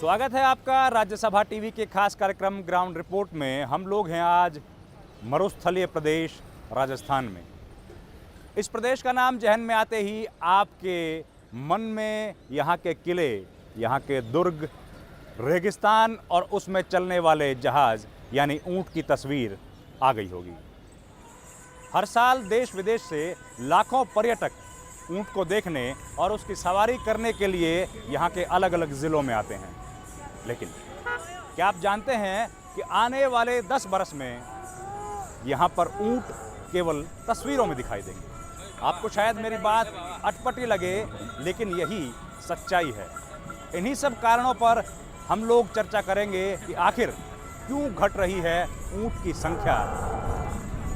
स्वागत है आपका राज्यसभा टीवी के खास कार्यक्रम ग्राउंड रिपोर्ट में। हम लोग हैं आज मरुस्थलीय प्रदेश राजस्थान में। इस प्रदेश का नाम जहन में आते ही आपके मन में यहाँ के किले, यहाँ के दुर्ग, रेगिस्तान और उसमें चलने वाले जहाज़ यानी ऊँट की तस्वीर आ गई होगी। हर साल देश विदेश से लाखों पर्यटक ऊँट को देखने और उसकी सवारी करने के लिए यहाँ के अलग अलग ज़िलों में आते हैं। लेकिन क्या आप जानते हैं कि आने वाले 10 बरस में यहाँ पर ऊँट केवल तस्वीरों में दिखाई देंगे। आपको शायद मेरी बात अटपटी लगे, लेकिन यही सच्चाई है। इन्हीं सब कारणों पर हम लोग चर्चा करेंगे कि आखिर क्यों घट रही है ऊँट की संख्या,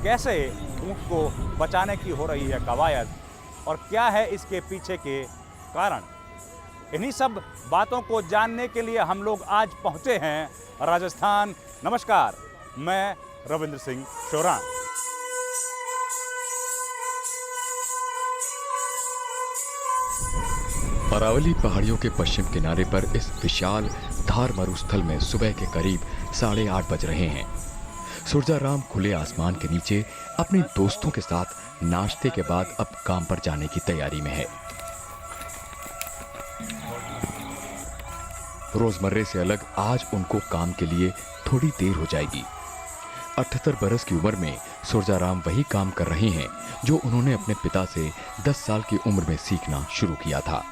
कैसे ऊँट को बचाने की हो रही है कवायद और क्या है इसके पीछे के कारण। इन्हीं सब बातों को जानने के लिए हम लोग आज पहुंचे हैं राजस्थान। नमस्कार, मैं रविंद्र सिंह शोरान। अरावली पहाड़ियों के पश्चिम किनारे पर इस विशाल धार मरुस्थल में सुबह के करीब 8:30 बज रहे हैं। सुरजाराम खुले आसमान के नीचे अपने दोस्तों के साथ नाश्ते के बाद अब काम पर जाने की तैयारी में है। रोजमर्रे से अलग आज उनको काम के लिए थोड़ी देर हो जाएगी। 78 बरस की उम्र में सुरजाराम वही काम कर रहे हैं जो उन्होंने अपने पिता से 10 साल की उम्र में सीखना शुरू किया था।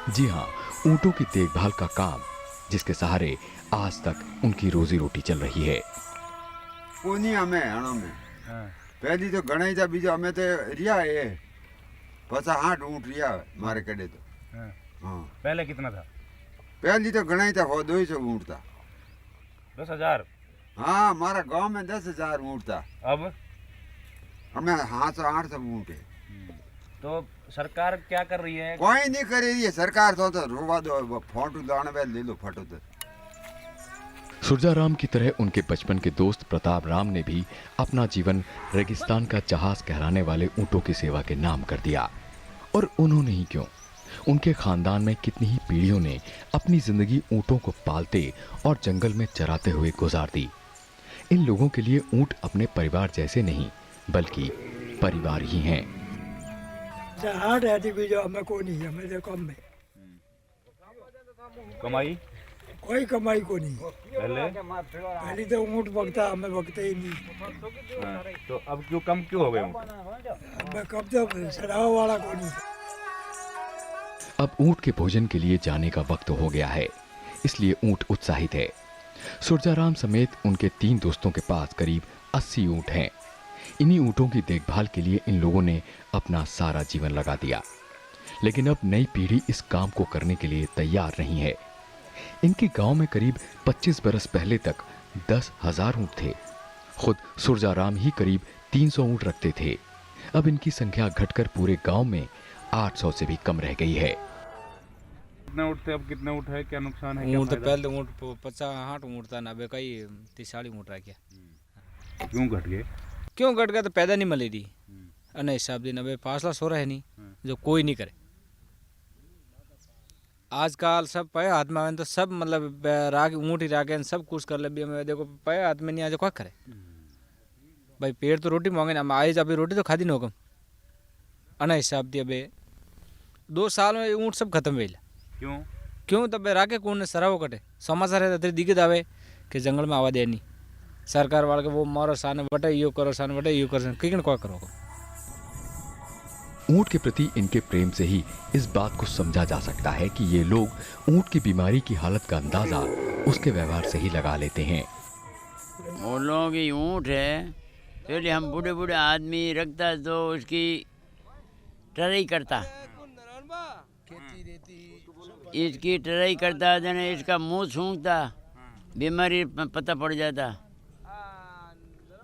जी हाँ, ऊँटों की देखभाल का काम, जिसके सहारे आज तक उनकी रोजी रोटी चल रही है। पहली तो घना ही था, बीजो हमें तो रिया है 50-60 ऊँट रिया मारे कड़े तो। हाँ, पहले कितना था? पहली तो घना ही था, 200 ऊँट था। 10,000? हाँ, हमारा गांव में 10,000 ऊँट था। अब हमें 700-800 ऊँट है। तो सरकार क्या कर रही है? कोई नहीं कर रही है सरकार, तो रोवा दो, फोटो दाने पे ले लो फटो तो। सुरजाराम की तरह उनके बचपन के दोस्त प्रताप राम ने भी अपना जीवन रेगिस्तान का जहाज कहलाने वाले ऊँटों की सेवा के नाम कर दिया। और उन्होंने ही क्यों, उनके खानदान में कितनी ही पीढ़ियों ने अपनी जिंदगी ऊँटों को पालते और जंगल में चराते हुए गुजार दी। इन लोगों के लिए ऊँट अपने परिवार जैसे नहीं, बल्कि परिवार ही हैं। कमाई? कोई कमाई को नहीं। पहले तो ऊँट बकता, हमें बकते ही नहीं। तो अब कम क्यों हो गए ऊँट? हमें कब तो सराव वाला को नहीं। अब ऊँट के भोजन के लिए जाने का वक्त हो गया है, इसलिए ऊँट उत्साहित है। सुरजाराम समेत उनके 3 दोस्तों के पास करीब 80 ऊँट हैं। इन्हीं ऊँटों की देखभाल के लिए इन लोगों ने अपना सारा जीवन लगा दिया। लेकिन अब नई पीढ़ी इस काम को करने के लिए तैयार नहीं है। इनके गांव में करीब 25 बरस पहले तक 10,000 ऊँट थे। खुद सुरजाराम ही करीब 300 ऊँट रखते थे। अब इनकी संख्या घटकर पूरे गांव में 800 से भी कम रह गई है। कितने ऊँट थे, अब कितने ऊँट है, क्या नुकसान है? ऊँट पहले ऊँट 50-60 ऊँट था ना, अबे कई 30-40 ऊँट रह गया। क्यों घट गए? क्यों घट गया? तो पैदा नहीं मिले दी अने हिसाब दिन, अबे फासला सो रहे नहीं जो कोई नहीं करे। आजकल सब पे हाथ में आवे तो सब मतलब राग ऊँट ही रागे सब कुछ कर ले। मैं देखो पे हाथ में नहीं आ, जो क्या करे भाई, पेड़ तो रोटी मांगे ना, आई अभी रोटी तो खादी न होगम अना हिसाब दी। अबे 2 साल में ऊँट सब खत्म हुए। क्यों? तब राके कौन ने सरावो कटे समाचार है तो दिखे दावे कि जंगल में आवा दे नहीं सरकार वाले के, वो मारो साने बटे यो करो, साने बटे यो करो, किन क्या करो। ऊँट के प्रति इनके प्रेम से ही इस बात को समझा जा सकता है कि ये लोग ऊँट की बीमारी की हालत का अंदाजा उसके व्यवहार से ही लगा लेते हैं। वो लोगों की ऊँट है, पहले हम बूढ़े बूढ़े आदमी रखता तो उसकी टराई करता, इसकी टराई करता, जने इसका मुंह सूंघता, बीमारी पता पड़ जाता।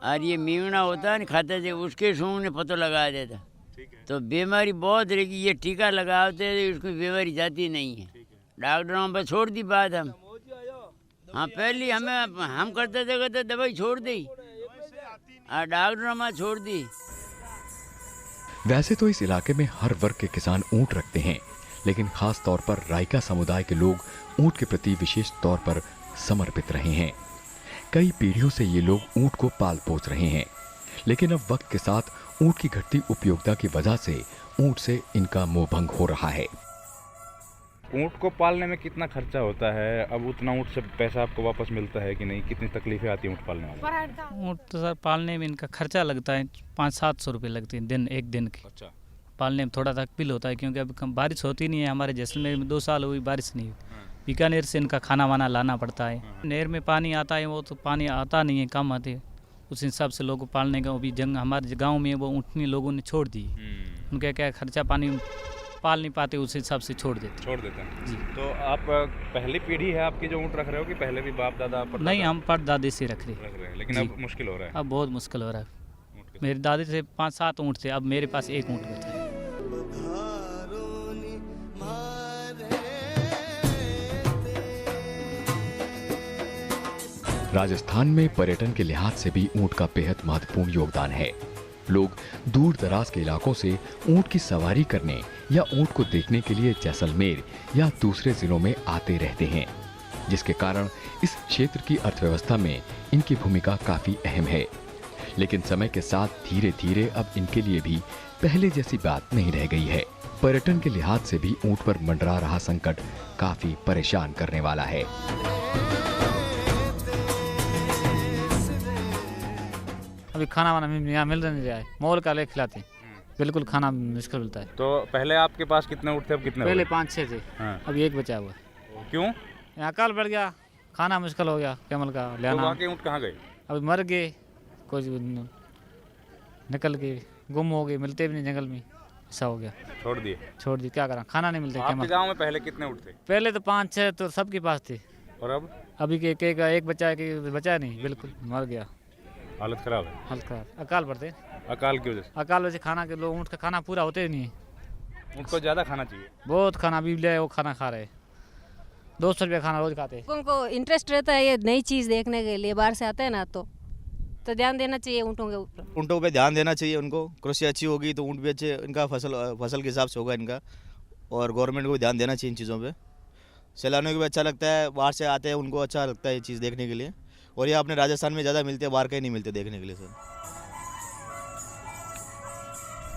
और ये मीवना होता है ना खाता से, उसके सूंघने पता लगा देता। तो बीमारी बहुत रहेगी, ये टीका लगाते उसको बीमारी जाती नहीं है। डॉक्टरों पर छोड़ दी बात हम। हाँ, पहले हम करते थे दवाई छोड़ दी और डॉक्टरों में छोड़ दी। वैसे तो इस इलाके में हर वर्ग के किसान ऊँट रखते हैं, लेकिन खास तौर पर राइका समुदाय के लोग ऊंट के प्रति विशेष तौर पर समर्पित रहे हैं। कई पीढ़ियों से ये लोग ऊंट को पाल पोस रहे हैं, लेकिन अब वक्त के साथ ऊंट की घटती उपयोगिता की वजह से ऊंट से इनका मोहभंग हो रहा है। ऊँट को पालने में कितना खर्चा होता है? अब उतना ऊँट से पैसा आपको वापस मिलता है कि नहीं? कितनी तकलीफें आती हैं ऊँट पालने वाले? ऊँट तो सर पालने में इनका खर्चा लगता है 500-700 रुपये लगते हैं दिन, एक दिन की। अच्छा। पालने में थोड़ा तकलीफ होता है क्योंकि अब बारिश होती नहीं है। हमारे जैसलमेर में 2 साल हुई बारिश नहीं हुई। बीकानेर से इनका खाना वाना लाना पड़ता है। नहर में पानी आता है, वो तो पानी आता नहीं है, कम आते। उस हिसाब से लोगों को पालने का अभी जंग हमारे गाँव में वो ऊँटनी लोगों ने छोड़ दी। उनका क्या खर्चा पानी पाल नहीं पाते, उस हिसाब से छोड़ देते हैं जी। तो आप पहली पीढ़ी है आपकी जो ऊँट रख रहे हो कि पहले भी बाप दादा? नहीं, हम परदादे से रख रहे हैं, लेकिन अब मुश्किल हो रहा है। अब बहुत मुश्किल हो रहा है। मेरे दादी से 5-7 ऊँट थे, अब मेरे पास 1 ऊँट बचा है। राजस्थान में पर्यटन के लिहाज से भी ऊंट का बेहद महत्वपूर्ण योगदान है। लोग दूर दराज के इलाकों से ऊंट की सवारी करने या ऊंट को देखने के लिए जैसलमेर या दूसरे जिलों में आते रहते हैं, जिसके कारण इस क्षेत्र की अर्थव्यवस्था में इनकी भूमिका काफी अहम है। लेकिन समय के साथ धीरे धीरे अब इनके लिए भी पहले जैसी बात नहीं रह गई है। पर्यटन के लिहाज से भी ऊंट पर मंडरा रहा संकट काफी परेशान करने वाला है। अभी खाना वाना यहाँ मिल नहीं रहा है, मॉल का ले खिलाते हैं, बिल्कुल खाना मुश्किल मिलता है। तो पहले आपके पास कितने ऊँट थे, अब कितने? पहले 5-6 थे। हाँ। अभी 1 बचा हुआ है। क्यों? यहाँ काल बढ़ गया, खाना मुश्किल हो गया, कैमल का तो लेना। वहाँ के ऊँट कहाँ गए? अभी मर गए, कुछ निकल गए, गुम हो गए, मिलते भी नहीं जंगल में, ऐसा हो गया। छोड़ दिए, क्या करा, खाना नहीं मिलता। आपके गाँव में पहले कितने ऊँट थे? पहले तो 5-6 तो सबके पास थे, और अब? अभी के एक बचा नहीं, बिल्कुल मर गया। हालत खराब है। हल्का अकाल पड़ते, अकाल की वजह से? अकाल वजह से खाना के लोग ऊँट का खाना पूरा होते ही नहीं है। ऊँट को ज़्यादा खाना चाहिए। बहुत खाना भी ले, वो खाना खा रहे, 200 रुपये खाना रोज खाते हैं। लोगों को इंटरेस्ट रहता है ये नई चीज़ देखने के लिए, बाहर से आते हैं ना, तो ध्यान देना चाहिए ऊँटों के ऊपर। ऊँटों पे ध्यान देना चाहिए उनको। कृषि अच्छी होगी तो ऊँट भी अच्छे, इनका फसल के हिसाब से होगा इनका, और गवर्नमेंट को भी ध्यान देना चाहिए इन चीज़ों पे। सैलानियों को भी अच्छा लगता है, बाहर से आते हैं, उनको अच्छा लगता है ये चीज़ देखने के लिए, और ये अपने राजस्थान में ज़्यादा मिलते हैं, बाहर कहीं नहीं मिलते देखने के लिए। सर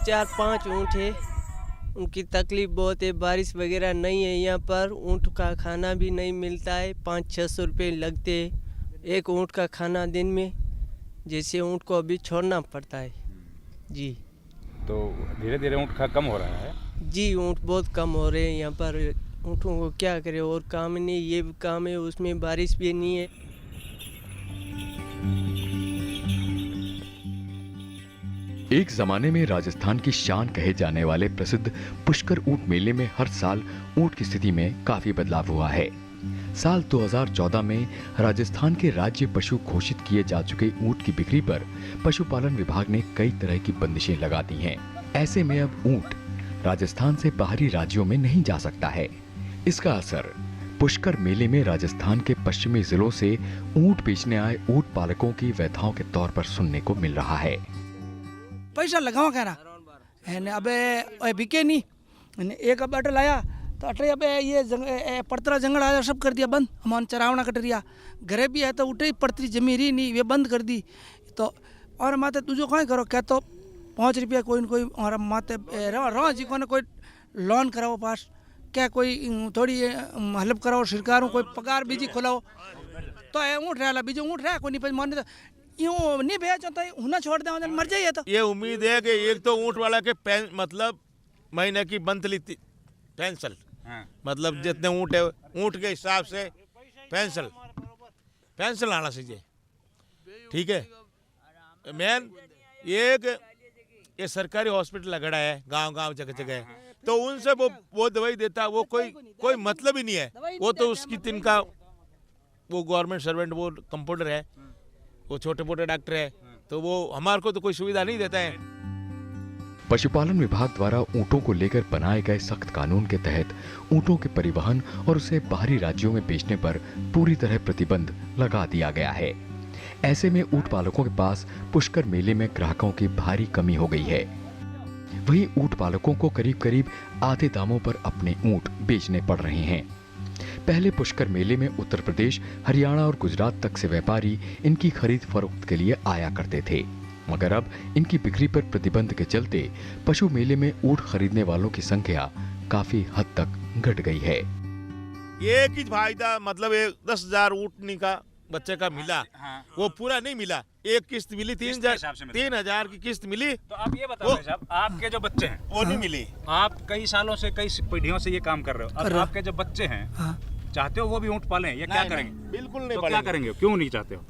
4-5 ऊँट है, उनकी तकलीफ़ बहुत है, बारिश वगैरह नहीं है यहाँ पर, ऊँट का खाना भी नहीं मिलता है, 500-600 रुपये लगते हैं एक ऊँट का खाना दिन में, जैसे ऊँट को अभी छोड़ना पड़ता है जी। तो धीरे धीरे ऊँट कम हो रहा है जी, ऊँट बहुत कम हो रहे हैं यहाँ पर। ऊँटों को क्या करे, और काम नहीं, ये भी काम है, उसमें बारिश भी नहीं है। एक जमाने में राजस्थान की शान कहे जाने वाले प्रसिद्ध पुष्कर ऊंट मेले में हर साल ऊंट की स्थिति में काफी बदलाव हुआ है। साल 2014 में राजस्थान के राज्य पशु घोषित किए जा चुके ऊंट की बिक्री पर पशुपालन विभाग ने कई तरह की बंदिशें लगा दी हैं। ऐसे में अब ऊंट राजस्थान से बाहरी राज्यों में नहीं जा सकता है। इसका असर पुष्कर मेले में राजस्थान के पश्चिमी जिलों से ऊंट बेचने आए ऊंट पालकों की व्यथाओं के तौर पर सुनने को मिल रहा है। पैसा लगाओ कहना अबे बिके नहीं, एक अब अटल आया तो अटल अब ये पड़तरा जंगल आया, सब कर दिया बंद, हमारे चरावना कटरिया घरे भी है तो उठे पड़तरी जमी रही नहीं, वे बंद कर दी। तो और माते तुझो कहीं करो क्या, तो 5 रुपया कोई न कोई, और माते रो जी को कोई लोन कराओ पास, क्या कोई थोड़ी हेल्प कराओ सरकारों, कोई पगार बीजी खुलाओ, तो ऊँट रहा बीजो ऊँट रहा कोई नहीं मारने, तो यूँ नहीं बेचो तो होना छोड़ दे, मर जाइए। तो ये उम्मीद है कि एक तो ऊँट वाला के मतलब महीने की मंथली पेंशन, मतलब जितने ऊँट है ऊँट के हिसाब से पेंशन आना चाहिए, ठीक है। मेन ये सरकारी हॉस्पिटल लगड़ा है गांव जगह जगह, तो उनसे वो दवाई देता है, वो कोई मतलब ही नहीं है, वो तो उसकी तिनका वो गवर्नमेंट सर्वेंट, वो कंपाउंडर है, वो छोटे मोटे डॉक्टर है, तो वो हमारे को तो कोई सुविधा नहीं देता है। पशुपालन विभाग द्वारा ऊंटों को लेकर बनाए गए सख्त कानून के तहत ऊंटों के परिवहन और उसे बाहरी राज्यों में बेचने पर पूरी तरह प्रतिबंध लगा दिया गया है। ऐसे में ऊंट पालकों के पास पुष्कर मेले में ग्राहकों की भारी कमी हो गई है। वहीं ऊंट पालकों को करीब करीब आधे दामों पर अपने ऊंट बेचने पड़ रहे हैं। पहले पुष्कर मेले में उत्तर प्रदेश, हरियाणा और गुजरात तक से व्यापारी इनकी खरीद फरोख्त के लिए आया करते थे, मगर अब इनकी बिक्री पर प्रतिबंध के चलते पशु मेले में ऊंट खरीदने वालों की संख्या काफी हद तक घट गई है। एक ही फायदा मतलब 10,000 ऊँटनी का बच्चे का मिला, वो पूरा नहीं मिला। एक किस्त मिली 3,000 की किस्त मिली। तो आप ये बताओ साहब, आपके जो बच्चे हैं वो नहीं मिली। आप कई सालों से, कई पीढ़ियों से ये काम कर रहे हो, अब आपके जो बच्चे हैं चाहते हो वो भी ऊँट पालें या क्या करेंगे? बिल्कुल नहीं। तो क्या करेंगे? क्यों नहीं चाहते हो?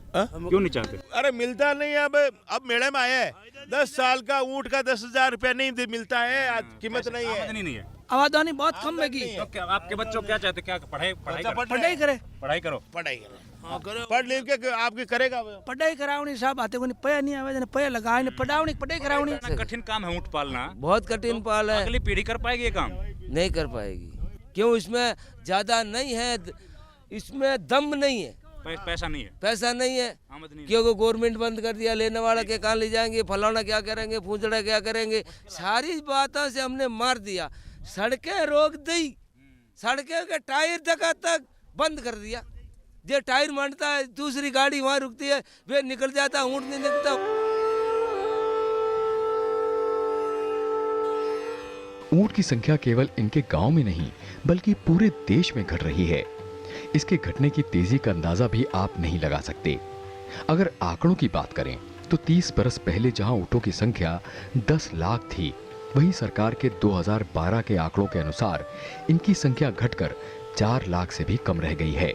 क्यों नहीं चाहते? अरे मिलता नहीं। अब मेले में आया है 10 साल का ऊँट का 10,000 रुपया नहीं मिलता है, कीमत नहीं है। नहीं है, आवादानी बहुत कम है। तो क्या आपके बच्चों क्या चाहते? क्या पढ़ाई करे, पढ़ाई करो, पढ़ लिख के आपके करेगा। पढ़ाई करावनी साहब आते कोनी पया नहीं आवे, पया लगाए ने पढ़ावनी पढ़ाई करावनी। कठिन काम है ऊँट पालना, बहुत कठिन पाल है। अगली पीढ़ी कर पाएगी ये काम? नहीं कर पाएगी। क्यों? इसमें ज्यादा नहीं है, इसमें दम नहीं है, पैसा नहीं है, पैसा नहीं है। क्योंकि गवर्नमेंट बंद कर दिया, लेने वाला के कहाँ ले जाएंगे, फलाना क्या करेंगे, फूचड़ा क्या करेंगे, सारी बातों से हमने मार दिया। सड़कें रोक दी, सड़कें के टायर तक बंद कर दिया। जो टायर मारता है दूसरी गाड़ी वहाँ रुकती है, वे निकल जाता, ऊँट नहीं निकलता। ऊंट की संख्या केवल इनके गांव में नहीं बल्कि पूरे देश में घट रही है। इसके घटने की तेजी का अंदाजा भी आप नहीं लगा सकते। अगर आंकड़ों की बात करें तो 30 बरस पहले जहां ऊंटों की संख्या 10 लाख थी, वहीं सरकार के 2012 के आंकड़ों के अनुसार इनकी संख्या घटकर 4 लाख से भी कम रह गई है।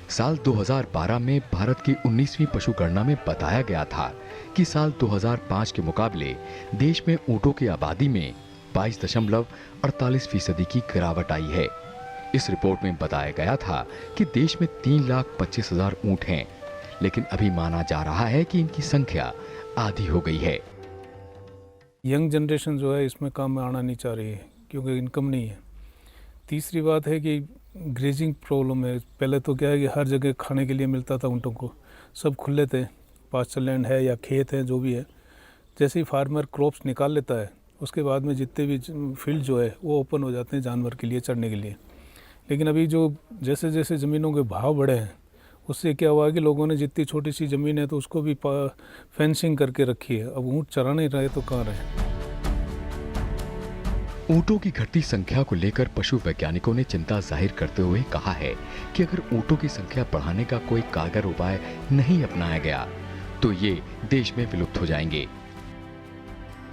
साल 2012 में भारत की 19वीं पशु गणना में बताया गया था कि साल 2005 के मुकाबले देश में ऊंटों की आबादी में 22.48% की गिरावट आई है। इस रिपोर्ट में बताया गया था कि देश में 3,25,000 ऊंट हैं, लेकिन अभी माना जा रहा है कि इनकी संख्या आधी हो गई है। यंग जनरेशन जो है इसमें काम में आना नहीं चाह रही है क्योंकि इनकम नहीं है। तीसरी बात है कि ग्रेजिंग प्रॉब्लम है। पहले तो क्या है कि हर जगह खाने के लिए मिलता था ऊँटों को, सब खुले थे, पास्चर लैंड है या खेत है जो भी है। जैसे ही फार्मर क्रॉप्स निकाल लेता है उसके बाद में जितने भी फील्ड जो है वो ओपन हो जाते हैं जानवर के लिए, चढ़ने के लिए। लेकिन अभी जो जैसे जैसे ज़मीनों के भाव बढ़े हैं उससे क्या हुआ कि लोगों ने जितनी छोटी सी ज़मीन है तो उसको भी फेंसिंग करके रखी है। अब ऊँट चरा नहीं रहे तो कहाँ रहे। ऊंटों की घटती संख्या को लेकर पशु वैज्ञानिकों ने चिंता जाहिर करते हुए कहा है कि अगर ऊंटों की संख्या बढ़ाने का कोई कारगर उपाय नहीं अपनाया गया तो ये देश में विलुप्त हो जाएंगे।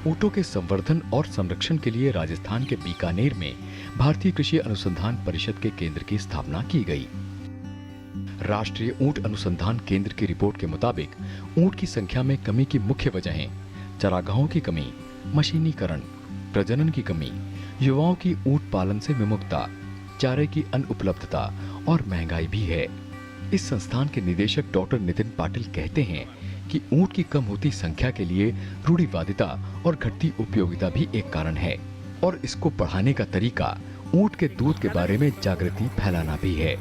ऊंटों के संवर्धन और संरक्षण के लिए राजस्थान के बीकानेर में भारतीय कृषि अनुसंधान परिषद के केंद्र की स्थापना की गई। राष्ट्रीय ऊंट अनुसंधान केंद्र की रिपोर्ट के मुताबिक ऊंट की संख्या में कमी की मुख्य वजहें चारागाहों की कमी, मशीनीकरण, प्रजनन की कमी, युवाओं की ऊंट पालन से विमुखता, चारे की अनुपलब्धता और महंगाई भी है। इस संस्थान के निदेशक डॉक्टर नितिन पाटिल कहते हैं कि ऊंट की कम होती संख्या के लिए रूढ़िवादिता और घटती उपयोगिता भी एक कारण है और इसको बढ़ाने का तरीका ऊंट के दूध के बारे में जागृति फैलाना भी है।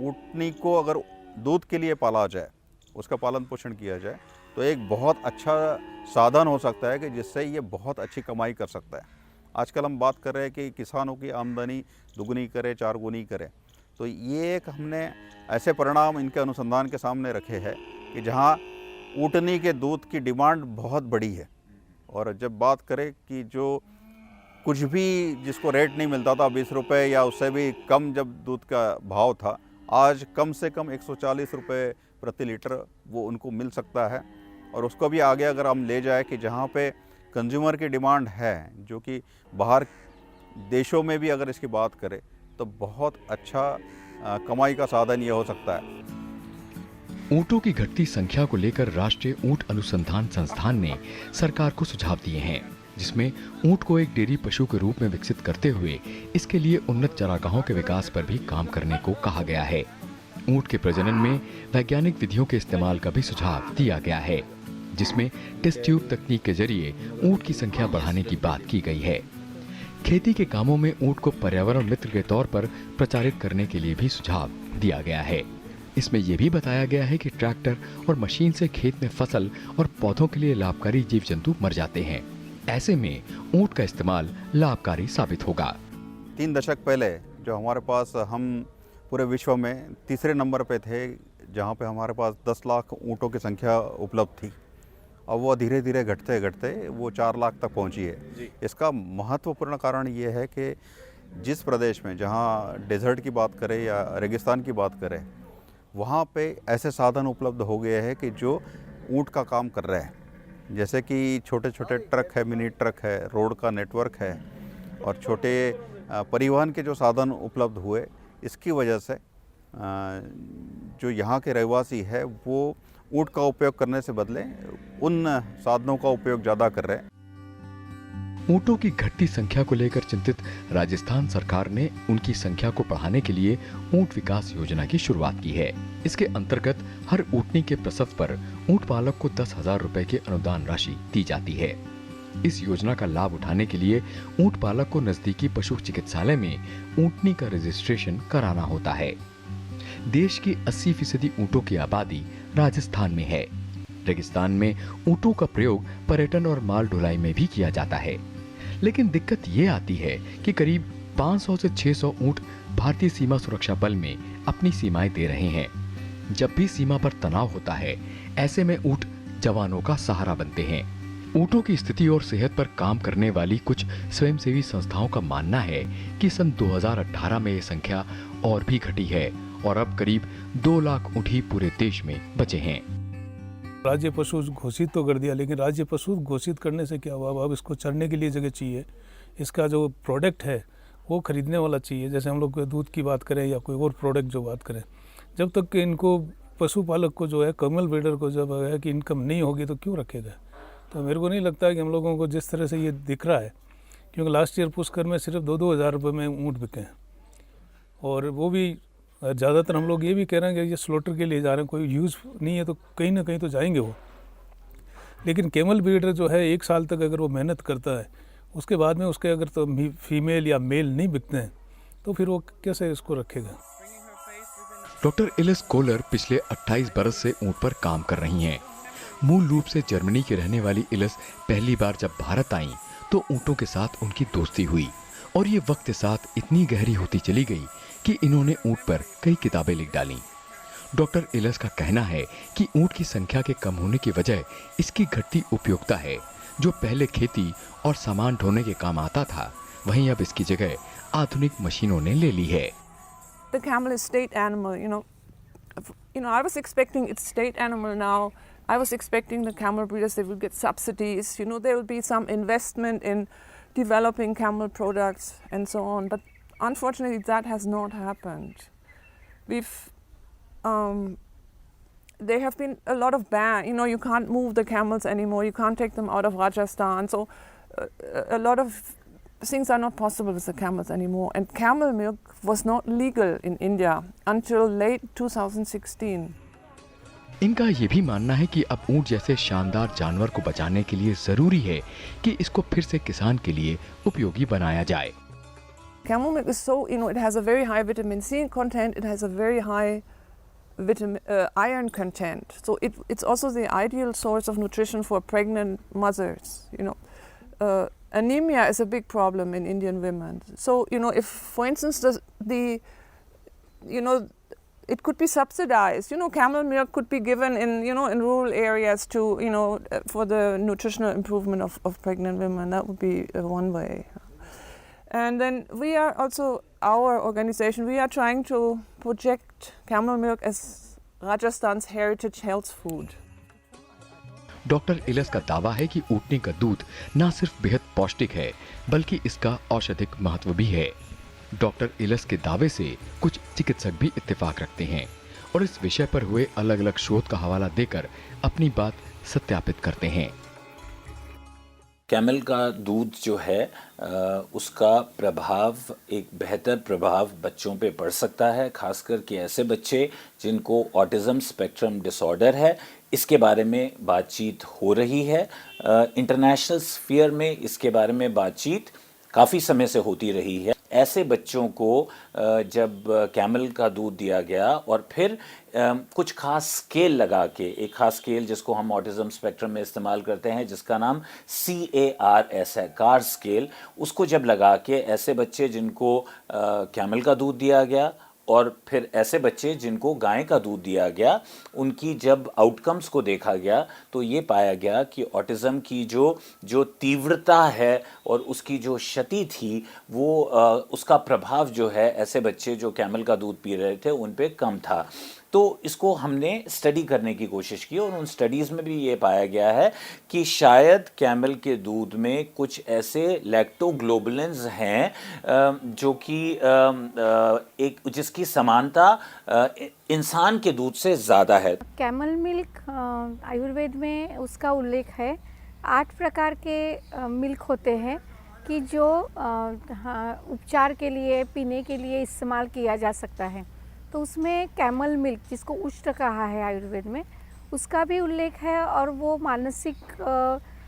ऊँटनी को अगर दूध के लिए पाला जाए, उसका पालन पोषण किया जाए तो एक बहुत अच्छा साधन हो सकता है कि जिससे ये बहुत अच्छी कमाई कर सकता है। आजकल हम बात कर रहे हैं कि किसानों की आमदनी दुगनी करे, 4 गुनी करे, तो ये एक हमने ऐसे परिणाम इनके अनुसंधान के सामने रखे हैं कि जहाँ ऊँटनी के दूध की डिमांड बहुत बड़ी है। और जब बात करें कि जो कुछ भी जिसको रेट नहीं मिलता था 20 रुपये या उससे भी कम जब दूध का भाव था, आज कम से कम 140 रुपये प्रति लीटर वो उनको मिल सकता है। और उसको भी आगे अगर हम ले जाए कि जहाँ पे कंज्यूमर की डिमांड है, जो कि बाहर देशों में भी अगर इसकी बात करें तो बहुत अच्छा कमाई का साधन ये हो सकता है। ऊंटों की घटती संख्या को लेकर राष्ट्रीय ऊंट अनुसंधान संस्थान ने सरकार को सुझाव दिए हैं, जिसमें ऊंट को एक डेयरी पशु के रूप में विकसित करते हुए इसके लिए उन्नत चारागाहों के विकास पर भी काम करने को कहा गया है। ऊंट के प्रजनन में वैज्ञानिक विधियों के इस्तेमाल का भी सुझाव दिया गया है, जिसमें टेस्ट ट्यूब तकनीक के जरिए ऊंट की संख्या बढ़ाने की बात की गई है। खेती के कामों में ऊंट को पर्यावरण मित्र के तौर पर प्रचारित करने के लिए भी सुझाव दिया गया है। इसमें यह भी बताया गया है कि ट्रैक्टर और मशीन से खेत में फसल और पौधों के लिए लाभकारी जीव जंतु मर जाते हैं, ऐसे में ऊंट का इस्तेमाल लाभकारी साबित होगा। 3 दशक पहले जो हमारे पास, हम पूरे विश्व में तीसरे नंबर पे थे, जहाँ पे हमारे पास 10 लाख ऊँटों की संख्या उपलब्ध थी। अब वो धीरे धीरे घटते घटते वो 4 लाख तक पहुँची है। इसका महत्वपूर्ण कारण ये है कि जिस प्रदेश में, जहाँ डेजर्ट की बात करें या रेगिस्तान की बात करें, वहाँ पे ऐसे साधन उपलब्ध हो गए हैं कि जो ऊँट का काम कर रहे हैं। जैसे कि छोटे छोटे ट्रक है, मिनी ट्रक है, रोड का नेटवर्क है और छोटे परिवहन के जो साधन उपलब्ध हुए, इसकी वजह से जो यहाँ के रहवासी है वो ऊँट का उपयोग करने से बदले उन साधनों का उपयोग ज़्यादा कर रहे हैं। ऊँटों की घटती संख्या को लेकर चिंतित राजस्थान सरकार ने उनकी संख्या को बढ़ाने के लिए ऊँट विकास योजना की शुरुआत की है। इसके अंतर्गत हर ऊँटनी के प्रसव पर ऊँट पालक को 10,000 रुपए की अनुदान राशि दी जाती है। इस योजना का लाभ उठाने के लिए ऊँट पालक को नजदीकी पशु चिकित्सालय में ऊँटनी का रजिस्ट्रेशन कराना होता है। देश की 80% ऊँटों की आबादी राजस्थान में है। रेगिस्तान में ऊँटों का प्रयोग पर्यटन और माल ढुलाई में भी किया जाता है, लेकिन दिक्कत ये आती है कि करीब 500 से 600 ऊँट भारतीय सीमा सुरक्षा बल में अपनी सीमाएं दे रहे हैं। जब भी सीमा पर तनाव होता है, ऐसे में ऊँट जवानों का सहारा बनते हैं। ऊँटों की स्थिति और सेहत पर काम करने वाली कुछ स्वयंसेवी संस्थाओं का मानना है कि सन 2018 में ये संख्या और भी घटी है और अब करीब 2 लाख ऊँट ही पूरे देश में बचे हैं। राज्य पशु घोषित तो कर दिया, लेकिन राज्य पशु घोषित करने से क्या हुआ? अब इसको चरने के लिए जगह चाहिए, इसका जो प्रोडक्ट है वो खरीदने वाला चाहिए। जैसे हम लोग दूध की बात करें या कोई और प्रोडक्ट जो बात करें, जब तक कि इनको पशुपालक को जो है, कमल ब्रीडर को जब है कि इनकम नहीं होगी तो क्यों रखेगा? तो मेरे को नहीं लगता है कि हम लोगों को जिस तरह से ये दिख रहा है, क्योंकि लास्ट ईयर पुष्कर में सिर्फ 2-2 हज़ार रुपये में ऊँट बिके हैं, और वो भी ज़्यादातर हम लोग ये भी कह रहे हैं कि ये स्लोटर के लिए जा रहे हैं, कोई यूज़ नहीं है तो कहीं ना कहीं तो जाएंगे वो। लेकिन कैमल ब्रीडर जो है 1 साल तक अगर वो मेहनत करता है, उसके बाद में उसके अगर तो फीमेल या मेल नहीं बिकते हैं तो फिर वो कैसे इसको रखेगा? डॉक्टर इलिस कोलर पिछले 28 बरस से ऊँट पर काम कर रही हैं। मूल रूप से जर्मनी की रहने वाली इलिस पहली बार जब भारत आई तो ऊँटों के साथ उनकी दोस्ती हुई और ये वक्त के साथ इतनी गहरी होती चली गई कि इन्होंने ऊँट पर कई किताबें लिख डाली। डॉक्टर इलिस का कहना है कि ऊँट की संख्या के कम होने की वजह इसकी घटती उपयोगिता है। जो पहले खेती और सामान ढोने के काम आता था, वहीं अब इसकी जगह आधुनिक मशीनों ने ले ली है। The camel is state animal, you know, I was expecting it's state animal now. I was expecting the camel breeders, they will get subsidies, there will be some investment in developing camel products and so on. But unfortunately, that has not happened. There have been a lot of ban. You can't move the camels anymore. You can't take them out of Rajasthan. So a lot of things are not possible with the camels anymore. And camel milk was not legal in India until late 2016. इनका ये भी मानना है कि अब ऊँट जैसे शानदार जानवर को बचाने के लिए जरूरी है कि इसको फिर से किसान के लिए उपयोगी बनाया जाए। Camel milk is so, it has a very high vitamin C content. It has a very high iron content. So it's also the ideal source of nutrition for pregnant mothers. Anemia is a big problem in Indian women. So if, for instance, it could be subsidized. Camel milk could be given in in rural areas to for the nutritional improvement of pregnant women. That would be one way. And then we are also, our organization, we are trying to project camel milk as Rajasthan's heritage health food. Doctor Ellis का दावा है कि ऊँटनी का दूध न सिर्फ बेहद पौष्टिक है, बल्कि इसका औषधिक महत्व भी है। डॉक्टर इलिस के दावे से कुछ चिकित्सक भी इत्तेफाक रखते हैं और इस विषय पर हुए अलग अलग शोध का हवाला देकर अपनी बात सत्यापित करते हैं। कैमल का दूध जो है उसका प्रभाव, एक बेहतर प्रभाव बच्चों पे पड़ सकता है, खासकर कि ऐसे बच्चे जिनको ऑटिज्म स्पेक्ट्रम डिसऑर्डर है। इसके बारे में बातचीत हो रही है। इंटरनेशनल स्फीयर में इसके बारे में बातचीत काफ़ी समय से होती रही है। ऐसे बच्चों को जब कैमल का दूध दिया गया और फिर कुछ खास स्केल लगा के, एक खास स्केल जिसको हम ऑटिज्म स्पेक्ट्रम में इस्तेमाल करते हैं जिसका नाम CARS है, कार स्केल, उसको जब लगा के ऐसे बच्चे जिनको कैमल का दूध दिया गया और फिर ऐसे बच्चे जिनको गाय का दूध दिया गया, उनकी जब आउटकम्स को देखा गया तो ये पाया गया कि ऑटिज़म की जो तीव्रता है और उसकी जो क्षति थी वो उसका प्रभाव जो है ऐसे बच्चे जो कैमल का दूध पी रहे थे उन पे कम था। तो इसको हमने स्टडी करने की कोशिश की और उन स्टडीज़ में भी ये पाया गया है कि शायद कैमल के दूध में कुछ ऐसे लैक्टोग्लोबुलिन्स हैं जो कि एक जिसकी समानता इंसान के दूध से ज़्यादा है। कैमल मिल्क आयुर्वेद में उसका उल्लेख है। 8 प्रकार के मिल्क होते हैं कि जो उपचार के लिए, पीने के लिए इस्तेमाल किया जा सकता है। तो उसमें कैमल मिल्क, जिसको उष्ट कहा है आयुर्वेद में, उसका भी उल्लेख है और वो मानसिक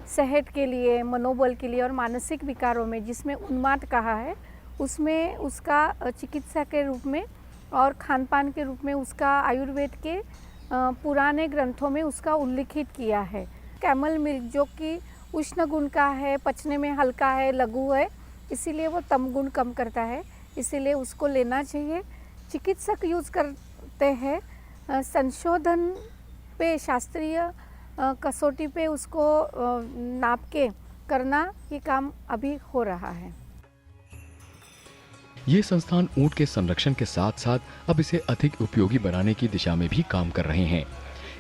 सेहत के लिए, मनोबल के लिए और मानसिक विकारों में, जिसमें उन्माद कहा है, उसमें उसका चिकित्सा के रूप में और खान पान के रूप में उसका आयुर्वेद के पुराने ग्रंथों में उसका उल्लिखित किया है। कैमल मिल्क जो कि उष्ण गुण का है, पचने में हल्का है, लघु है, इसीलिए वो तम गुण कम करता है, इसीलिए उसको लेना चाहिए। चिकित्सक यूज़ करते हैं, संशोधन पे, शास्त्रीय कसौटी पे उसको नाप के करना, ये काम अभी हो रहा है। ये संस्थान ऊंट के संरक्षण के साथ साथ अब इसे अधिक उपयोगी बनाने की दिशा में भी काम कर रहे हैं।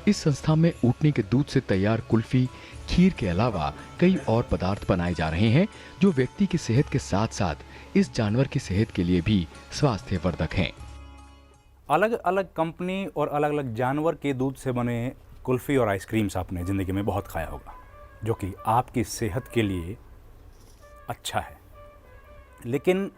इस संस्था में ऊँटनी के दूध से तैयार कुल्फी, खीर के अलावा कई और पदार्थ बनाए जा रहे हैं जो व्यक्ति की सेहत के साथ साथ इस जानवर की सेहत के लिए भी स्वास्थ्यवर्धक हैं। अलग अलग कंपनी और अलग अलग जानवर के दूध से बने कुल्फ़ी और आइसक्रीम्स आपने ज़िंदगी में बहुत खाया होगा, जो कि आपकी सेहत के लिए अच्छा है। लेकिन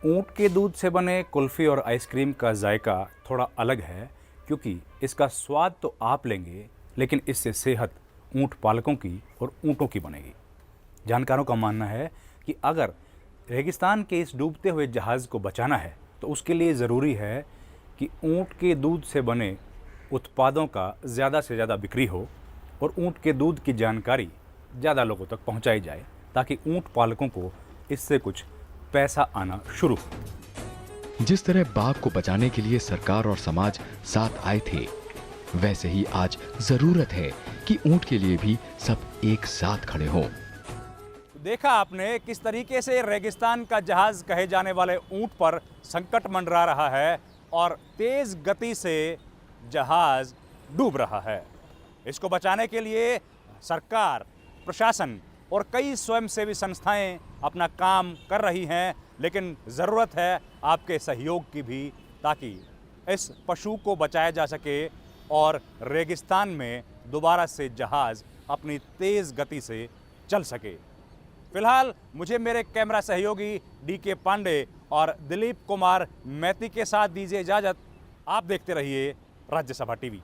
ऊँट के दूध से बने कुल्फ़ी और आइसक्रीम का जायका थोड़ा अलग है, क्योंकि इसका स्वाद तो आप लेंगे लेकिन इससे सेहत ऊँट पालकों की और ऊँटों की बनेगी। जानकारों का मानना है कि अगर रेगिस्तान के इस डूबते हुए जहाज़ को बचाना है तो उसके लिए ज़रूरी है कि ऊँट के दूध से बने उत्पादों का ज़्यादा से ज़्यादा बिक्री हो और ऊँट के दूध की जानकारी ज़्यादा लोगों तक पहुँचाई जाए, ताकि ऊँट पालकों को इससे कुछ पैसा आना शुरू हो। जिस तरह बाघ को बचाने के लिए सरकार और समाज साथ आए थे, वैसे ही आज जरूरत है कि ऊँट के लिए भी सब एक साथ खड़े हों। देखा आपने किस तरीके से रेगिस्तान का जहाज़ कहे जाने वाले ऊँट पर संकट मंडरा रहा है और तेज़ गति से जहाज़ डूब रहा है। इसको बचाने के लिए सरकार, प्रशासन और कई स्वयंसेवी संस्थाएं अपना काम कर रही हैं, लेकिन ज़रूरत है आपके सहयोग की भी, ताकि इस पशु को बचाया जा सके और रेगिस्तान में दोबारा से जहाज़ अपनी तेज़ गति से चल सके। फिलहाल मुझे मेरे कैमरा सहयोगी DK पांडे और दिलीप कुमार मैती के साथ दीजिए इजाज़त। आप देखते रहिए राज्यसभा TV।